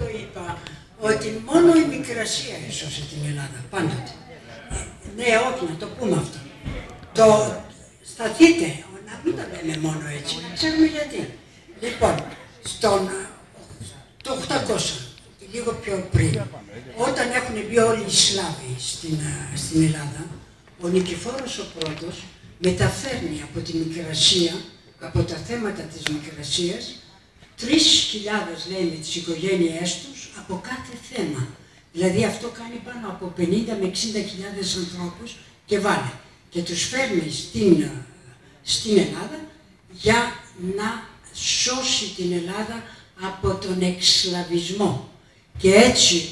το είπα, ότι μόνο η Μικρασία έσωσε την Ελλάδα, πάντοτε. Ναι, όχι, να το πούμε αυτό. Σταθείτε, να μην τα λέμε μόνο έτσι, να ξέρουμε γιατί. Λοιπόν, το 800, λίγο πιο πριν, όταν έχουν μπει όλοι οι Σλάβοι στην Ελλάδα, ο Νικηφόρος ο πρώτος μεταφέρνει από τη Μικρασία, από τα θέματα της Μικρασίας, 3.000 λέει με τις οικογένειές τους από κάθε θέμα. Δηλαδή αυτό κάνει πάνω από 50 με 60.000 ανθρώπους και βάλε. Και τους φέρνει στην Ελλάδα για να σώσει την Ελλάδα από τον εξσλαβισμό. Και έτσι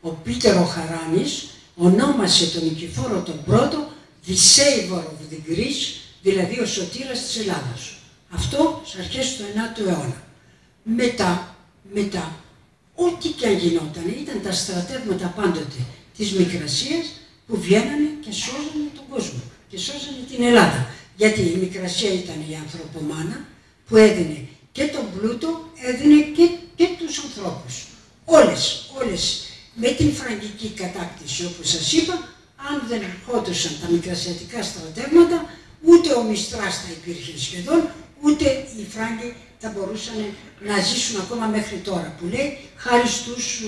ο Πίτερο Χαράνης ονόμασε τον Νικηφόρο τον πρώτο the Savior of the Greece, δηλαδή ο σωτήρας της Ελλάδος. Αυτό στις αρχές του 9ου αιώνα. Μετά, ό,τι και αν γινόταν, ήταν τα στρατεύματα πάντοτε της Μικρασίας που βγαίνανε και σώζανε τον κόσμο και σώζανε την Ελλάδα. Γιατί η Μικρασία ήταν η ανθρωπομάνα που έδινε και τον πλούτο, έδινε και τους ανθρώπους. Όλες με την φραγκική κατάκτηση, όπως σας είπα, αν δεν ερχόντουσαν τα μικρασιατικά στρατεύματα, ούτε ο Μιστράς θα υπήρχε σχεδόν, ούτε οι Φράγκοι θα μπορούσαν να ζήσουν ακόμα μέχρι τώρα, που λέει, χάρη στους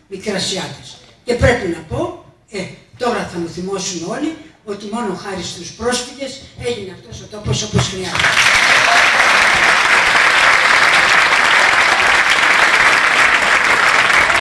Μικρασιάτες. Και πρέπει να πω, τώρα θα μου θυμώσουν όλοι, ότι μόνο χάρη στους πρόσφυγες έγινε αυτός ο τόπος όπως χρειάζεται.